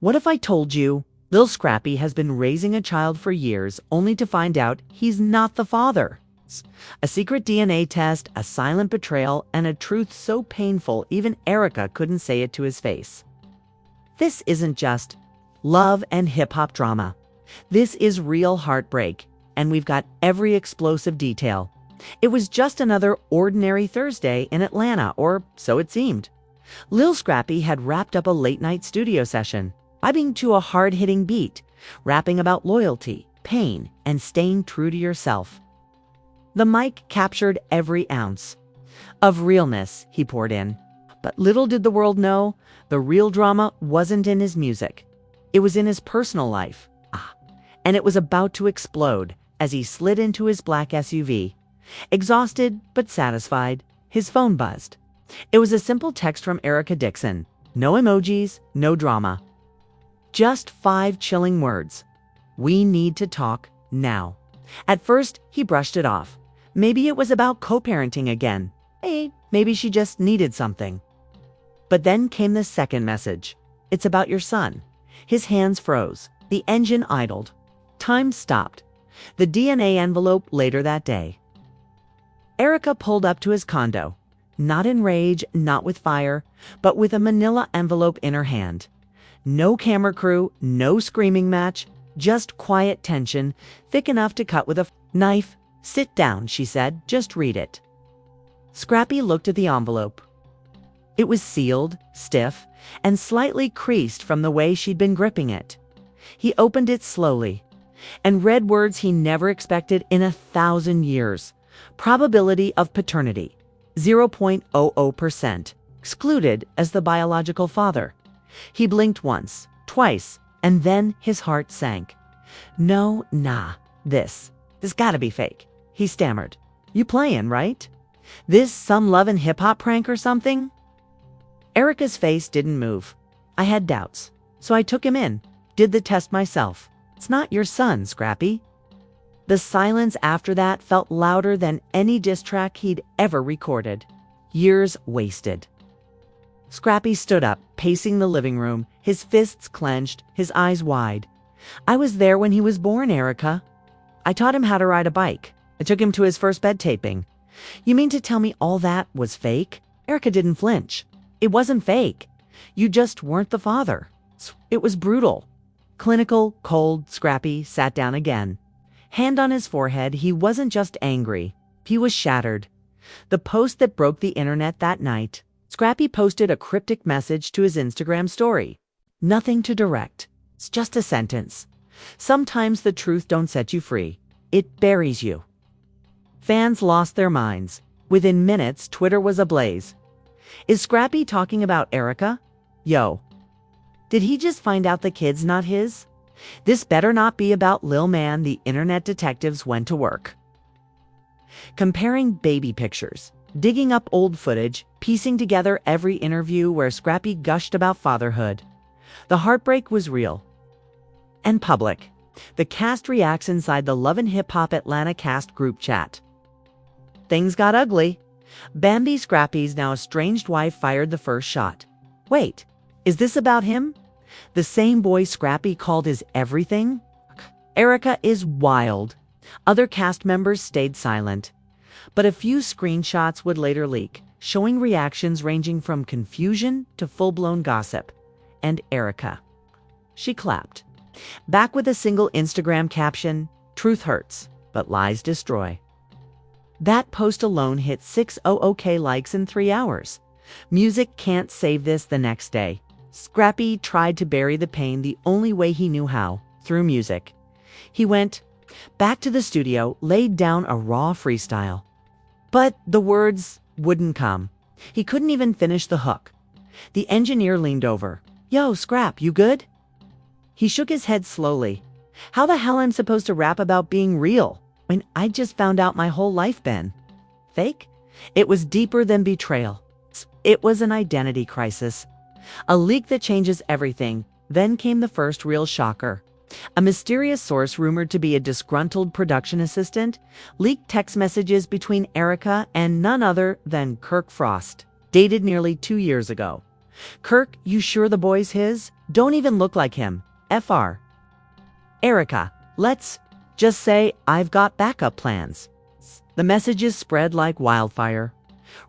What if I told you Lil Scrappy has been raising a child for years only to find out he's not the father? A secret DNA test, a silent betrayal, and a truth so painful even Erica couldn't say it to his face. This isn't just love and hip-hop drama. This is real heartbreak, and we've got every explosive detail. It was just another ordinary Thursday in Atlanta, or so it seemed. Lil Scrappy had wrapped up a late-night studio session, vibing to a hard-hitting beat, rapping about loyalty, pain, and staying true to yourself. The mic captured every ounce of realness he poured in. But little did the world know, the real drama wasn't in his music. It was in his personal life. And it was about to explode as he slid into his black SUV. Exhausted but satisfied, his phone buzzed. It was a simple text from Erica Dixon. No emojis, no drama. Just 5 chilling words. We need to talk now. At first, he brushed it off. Maybe it was about co-parenting again. Hey, maybe she just needed something. But then came the second message. It's about your son. His hands froze. The engine idled. Time stopped. The DNA envelope later that day. Erica pulled up to his condo. Not in rage, not with fire, but with a manila envelope in her hand. No camera crew, no screaming match, just quiet tension, thick enough to cut with a knife. Sit down, she said, just read it. Scrappy looked at the envelope. It was sealed, stiff, and slightly creased from the way she'd been gripping it. He opened it slowly and read words he never expected in 1,000 years. Probability of paternity, 0.00%, excluded as the biological father. He blinked once, twice, and then his heart sank. No, nah, this gotta be fake, he stammered. You playing, right? This some love and hip-hop prank or something? Erica's face didn't move. I had doubts, so I took him in, did the test myself. It's not your son, Scrappy. The silence after that felt louder than any diss track he'd ever recorded. Years wasted. Scrappy stood up, pacing the living room, his fists clenched, his eyes wide. I was there when he was born, Erica. I taught him how to ride a bike. I took him to his first bed taping. You mean to tell me all that was fake? Erica didn't flinch. It wasn't fake. You just weren't the father. It was brutal. Clinical, cold, Scrappy sat down again. Hand on his forehead, he wasn't just angry. He was shattered. The post that broke the internet that night. Scrappy posted a cryptic message to his Instagram story. Nothing to direct. It's just a sentence. Sometimes the truth don't set you free. It buries you. Fans lost their minds. Within minutes, Twitter was ablaze. Is Scrappy talking about Erica? Yo. Did he just find out the kid's not his? This better not be about Lil Man. The internet detectives went to work. Comparing baby pictures, digging up old footage, piecing together every interview where Scrappy gushed about fatherhood. The heartbreak was real. And public. The cast reacts inside the Love and Hip Hop Atlanta cast group chat. Things got ugly. Bambi Scrappy's now estranged wife fired the first shot. Wait, is this about him? The same boy Scrappy called his everything? Erica is wild. Other cast members stayed silent. But a few screenshots would later leak, showing reactions ranging from confusion to full-blown gossip. And Erica. She clapped. Back with a single Instagram caption, "Truth hurts, but lies destroy." That post alone hit 600K likes in 3 hours. Music can't save this the next day. Scrappy tried to bury the pain the only way he knew how, through music. He went back to the studio, laid down a raw freestyle. But the words wouldn't come. He couldn't even finish the hook. The engineer leaned over. Yo, Scrap, you good? He shook his head slowly. How the hell am I supposed to rap about being real when I just found out my whole life been fake? It was deeper than betrayal. It was an identity crisis. A leak that changes everything. Then came the first real shocker. A mysterious source rumored to be a disgruntled production assistant leaked text messages between Erica and none other than Kirk Frost, dated nearly 2 years ago. Kirk, you sure the boy's his? Don't even look like him. FR. Erica, let's just say I've got backup plans. The messages spread like wildfire.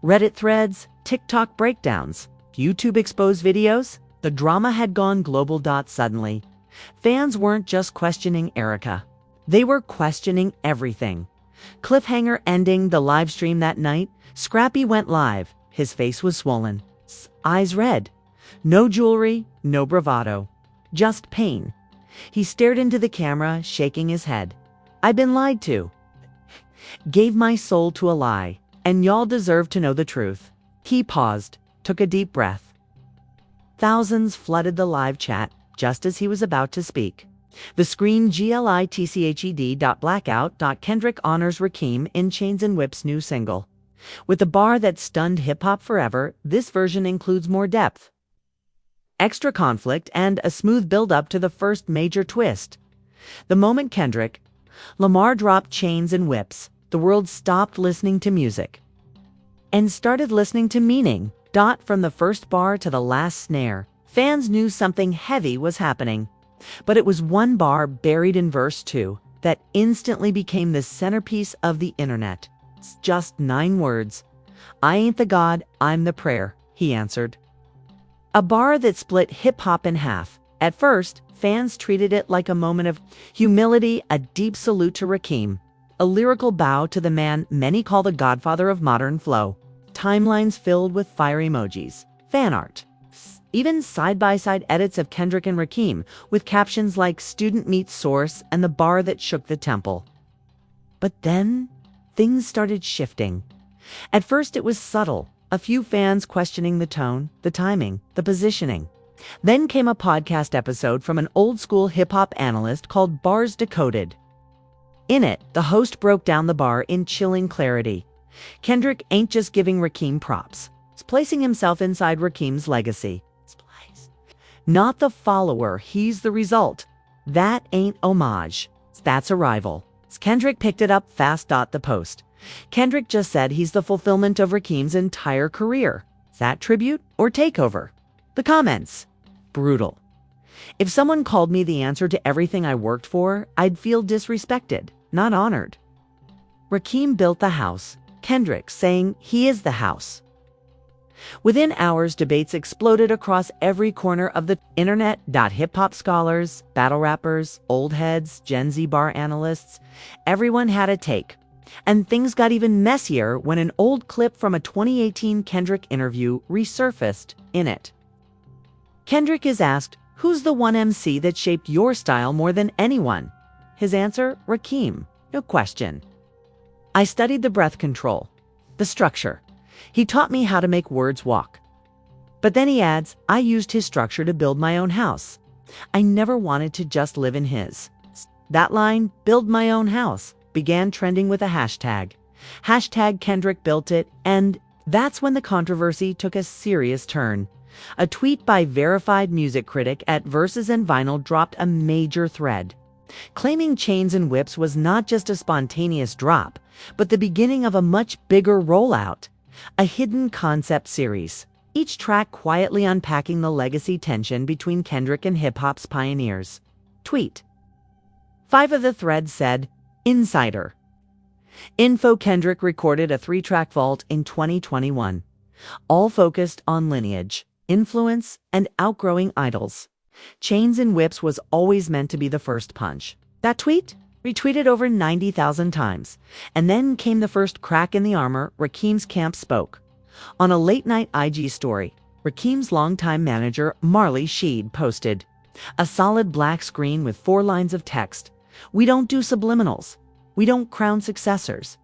Reddit threads, TikTok breakdowns, YouTube exposed videos. The drama had gone global. Suddenly, fans weren't just questioning Erica. They were questioning everything. Cliffhanger ending the live stream that night, Scrappy went live. His face was swollen, eyes red. No jewelry, no bravado, just pain. He stared into the camera, shaking his head. I've been lied to. Gave my soul to a lie, and y'all deserve to know the truth. He paused, took a deep breath. Thousands flooded the live chat just as he was about to speak. The screen glitched. Kendrick honors Rakim in Chains and Whip's new single. With the bar that stunned hip-hop forever, this version includes more depth, extra conflict, and a smooth build-up to the first major twist. The moment Kendrick Lamar dropped Chains and Whips, the world stopped listening to music and started listening to meaning. From the first bar to the last snare, fans knew something heavy was happening. But it was one bar buried in verse 2 that instantly became the centerpiece of the internet. It's just 9 words. I ain't the God, I'm the prayer, he answered. A bar that split hip-hop in half. At first, fans treated it like a moment of humility, a deep salute to Rakim, a lyrical bow to the man many call the godfather of modern flow. Timelines filled with fire emojis, fan art, even side-by-side edits of Kendrick and Rakim with captions like student meets source and the bar that shook the temple. But then, things started shifting. At first it was subtle, a few fans questioning the tone, the timing, the positioning. Then came a podcast episode from an old-school hip-hop analyst called Bars Decoded. In it, the host broke down the bar in chilling clarity. Kendrick ain't just giving Rakim props. He's placing himself inside Rakim's legacy. Not the follower, he's the result. That ain't homage. That's arrival. Kendrick picked it up fast. The post. Kendrick just said he's the fulfillment of Rakim's entire career. Is that tribute or takeover? The comments. Brutal. If someone called me the answer to everything I worked for, I'd feel disrespected, not honored. Rakim built the house. Kendrick saying he is the house. Within hours, debates exploded across every corner of the internet. Hip-hop scholars, battle rappers, old heads, Gen Z bar analysts, everyone had a take. And things got even messier when an old clip from a 2018 Kendrick interview resurfaced in it. Kendrick is asked, who's the one MC that shaped your style more than anyone? His answer, Rakim. No question. I studied the breath control, the structure. He taught me how to make words walk. But then he adds, I used his structure to build my own house. I never wanted to just live in his. That line, build my own house, began trending with a hashtag. Hashtag Kendrick built it, and that's when the controversy took a serious turn. A tweet by verified music critic at Verses and Vinyl dropped a major thread, claiming Chains and Whips was not just a spontaneous drop, but the beginning of a much bigger rollout, a hidden concept series, each track quietly unpacking the legacy tension between Kendrick and hip-hop's pioneers. Tweet. 5 of the threads said, Insider. Info: Kendrick recorded a 3-track vault in 2021, all focused on lineage, influence, and outgrowing idols. Chains and Whips was always meant to be the first punch. That tweet? Retweeted over 90,000 times. And then came the first crack in the armor. Rakim's camp spoke. On a late-night IG story, Rakim's longtime manager, Marley Sheed, posted a solid black screen with 4 lines of text. We don't do subliminals. We don't crown successors.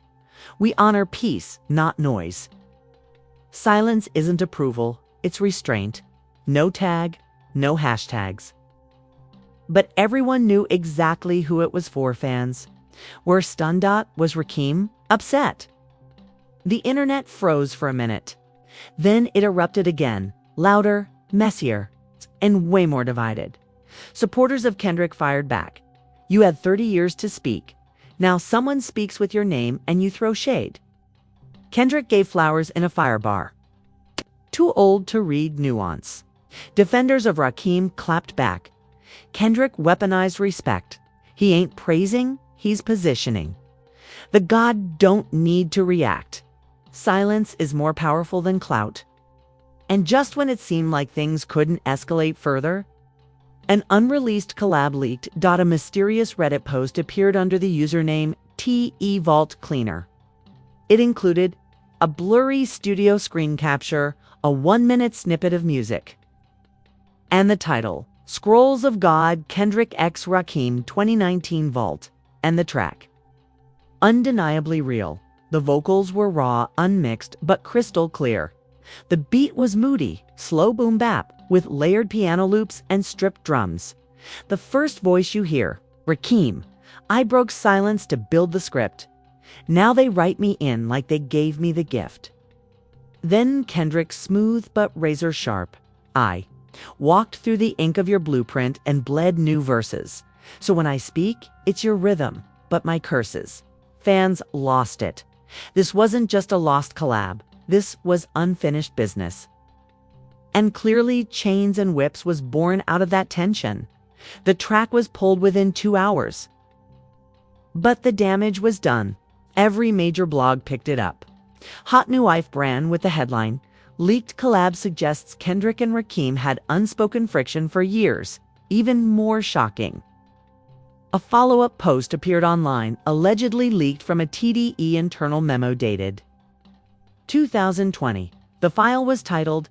We honor peace, not noise. Silence isn't approval, it's restraint. No tag, no hashtags. But everyone knew exactly who it was for. Fans were stunned. Was Rakim upset? The internet froze for a minute. Then it erupted again, louder, messier, and way more divided. Supporters of Kendrick fired back. You had 30 years to speak. Now someone speaks with your name and you throw shade. Kendrick gave flowers in a fire bar. too old to read nuance. Defenders of Rakim clapped back. Kendrick weaponized respect. He ain't praising, he's positioning. The god don't need to react. Silence is more powerful than clout. And just when it seemed like things couldn't escalate further, an unreleased collab leaked. A mysterious Reddit post appeared under the username TE Vault Cleaner. It included a blurry studio screen capture, a 1-minute snippet of music, and the title, Scrolls of God, Kendrick x Rakim 2019 Vault, and the track. Undeniably real. The vocals were raw, unmixed, but crystal clear. The beat was moody, slow boom bap, with layered piano loops and stripped drums. The first voice you hear, Rakim, I broke silence to build the script. Now they write me in like they gave me the gift. Then Kendrick, smooth but razor sharp. I walked through the ink of your blueprint and bled new verses. So when I speak, it's your rhythm, but my curses. Fans lost it. This wasn't just a lost collab. This was unfinished business. And clearly, Chains and Whips was born out of that tension. The track was pulled within 2 hours. But the damage was done. Every major blog picked it up. Hot New Life brand with the headline, Leaked collab suggests Kendrick and Rakim had unspoken friction for years. Even more shocking. A follow-up post appeared online, allegedly leaked from a TDE internal memo dated 2020. The file was titled,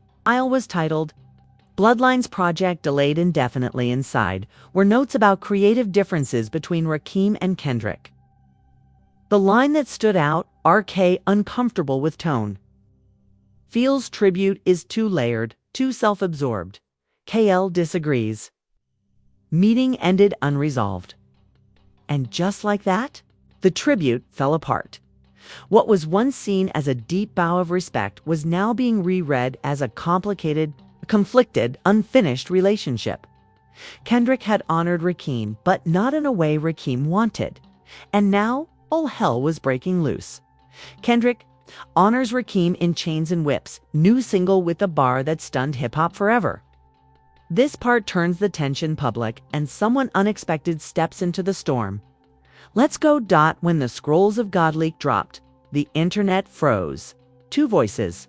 Bloodlines Project Delayed Indefinitely. Inside were notes about creative differences between Rakim and Kendrick. The line that stood out, RK uncomfortable with tone. Feels tribute is too layered, too self-absorbed. KL disagrees. Meeting ended unresolved. And just like that, the tribute fell apart. What was once seen as a deep bow of respect was now being reread as a complicated, conflicted, unfinished relationship. Kendrick had honored Rakim, but not in a way Rakim wanted. And now, all hell was breaking loose. Kendrick honors Rakim in Chains and Whips, new single with a bar that stunned hip-hop forever. This part turns the tension public, and someone unexpected steps into the storm. Let's go. When the Scrolls of God leak dropped, the internet froze. 2 voices,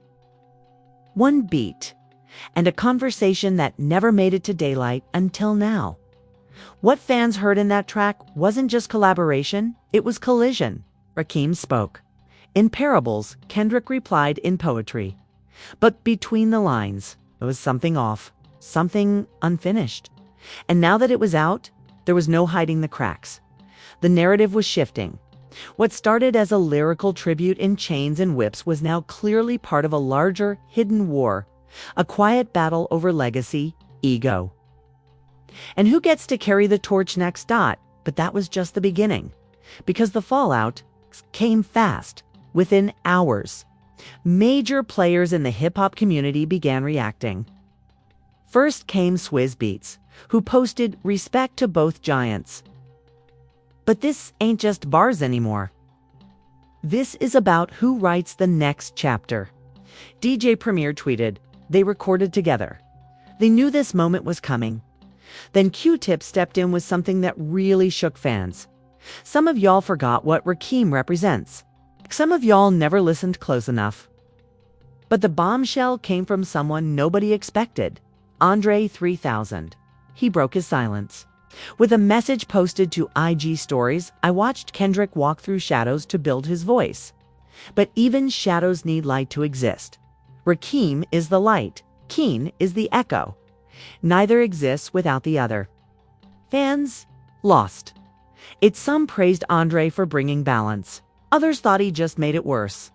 1 beat, and a conversation that never made it to daylight until now. What fans heard in that track wasn't just collaboration, it was collision. Rakim spoke. In parables, Kendrick replied in poetry. But between the lines, there was something off, something unfinished. And now that it was out, there was no hiding the cracks. The narrative was shifting. What started as a lyrical tribute in Chains and Whips was now clearly part of a larger, hidden war, a quiet battle over legacy, ego. And who gets to carry the torch next? But that was just the beginning. Because the fallout came fast. Within hours, major players in the hip-hop community began reacting. First came Swizz Beatz, who posted respect to both giants. But this ain't just bars anymore. This is about who writes the next chapter. DJ Premier tweeted, they recorded together. They knew this moment was coming. Then Q-Tip stepped in with something that really shook fans. Some of y'all forgot what Rakim represents. Some of y'all never listened close enough. But the bombshell came from someone nobody expected. Andre 3000. He broke his silence. With a message posted to IG stories, I watched Kendrick walk through shadows to build his voice. But even shadows need light to exist. Rakim is the light. Keen is the echo. Neither exists without the other. Fans lost. Some praised Andre for bringing balance. Others thought he just made it worse.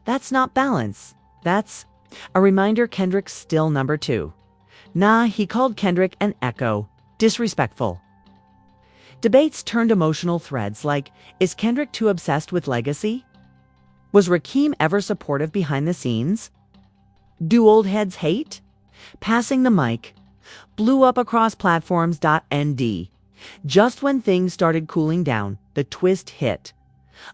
That's not balance. That's a reminder Kendrick's still number 2. Nah, he called Kendrick an echo. Disrespectful. Debates turned emotional threads like, is Kendrick too obsessed with legacy? Was Rakim ever supportive behind the scenes? Do old heads hate? Passing the mic blew up across platforms. ND. Just when things started cooling down, the twist hit.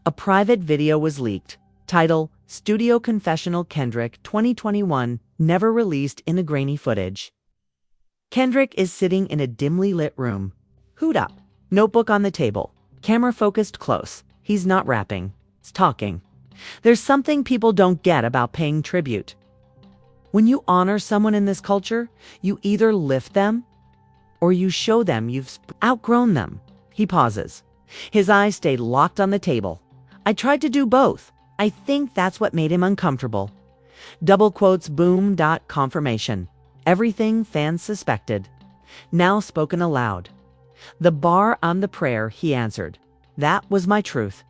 A private video was leaked. Title, Studio Confessional Kendrick 2021, never released in the grainy footage. Kendrick is sitting in a dimly lit room. Hood up, notebook on the table, camera focused close. He's not rapping, he's talking. There's something people don't get about paying tribute. When you honor someone in this culture, you either lift them or you show them you've outgrown them. He pauses. His eyes stayed locked on the table. I tried to do both. I think that's what made him uncomfortable. Double quotes, boom. Confirmation. Everything fans suspected. Now spoken aloud. The bar on the prayer, he answered. That was my truth.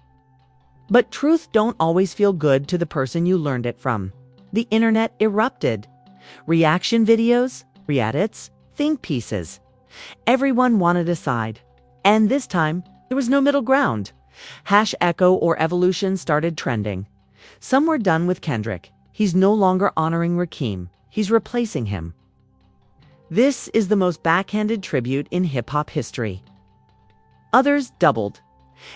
But truth don't always feel good to the person you learned it from. The internet erupted. Reaction videos, re-edits, think pieces. Everyone wanted a side. And this time, there was no middle ground. #echo or evolution started trending. Some were done with Kendrick. He's no longer honoring Rakim. He's replacing him. This is the most backhanded tribute in hip-hop history. Others doubled.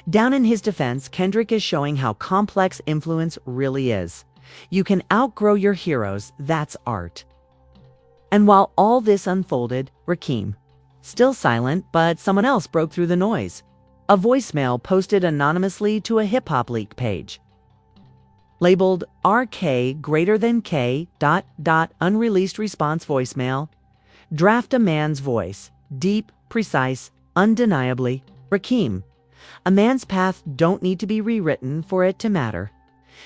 Down in his defense, Kendrick is showing how complex influence really is. You can outgrow your heroes, that's art. And while all this unfolded, Rakim, still silent, but someone else broke through the noise. A voicemail posted anonymously to a hip-hop leak page. Labeled RK greater than K ... unreleased response voicemail. Draft a man's voice. Deep, precise, undeniably. Rakim. A man's path don't need to be rewritten for it to matter.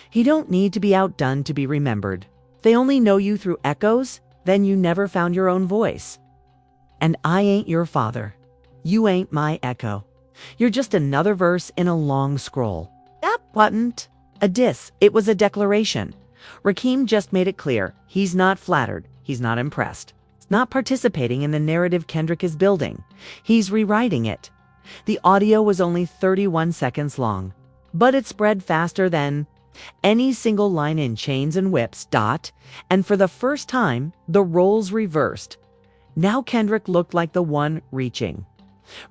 He don't need to be outdone to be remembered. They only know you through echoes, then you never found your own voice. And I ain't your father. You ain't my echo. You're just another verse in a long scroll. That wasn't a diss, it was a declaration. Rakim just made it clear, he's not flattered, he's not impressed. He's not participating in the narrative Kendrick is building. He's rewriting it. The audio was only 31 seconds long, but it spread faster than any single line in Chains and Whips. And for the first time, the roles reversed. Now Kendrick looked like the one reaching.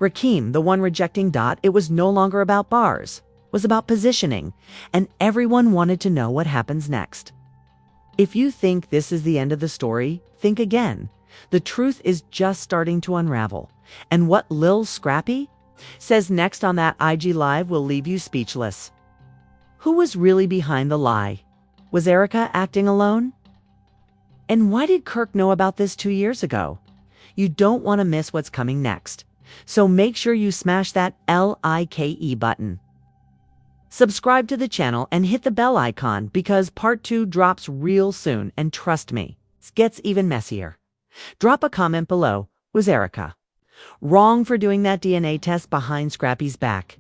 Rakim, the one rejecting. It was no longer about bars. It was about positioning, and everyone wanted to know what happens next. If you think this is the end of the story, think again. The truth is just starting to unravel. And what Lil Scrappy says next on that IG Live will leave you speechless. Who was really behind the lie? Was Erica acting alone? And why did Kirk know about this 2 years ago? You don't want to miss what's coming next. So make sure you smash that like button. Subscribe to the channel and hit the bell icon because part 2 drops real soon, and trust me, it gets even messier. Drop a comment below. Was Erica wrong for doing that DNA test behind Scrappy's back?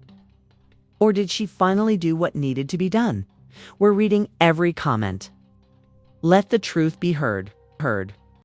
Or did she finally do what needed to be done? We're reading every comment. Let the truth be heard.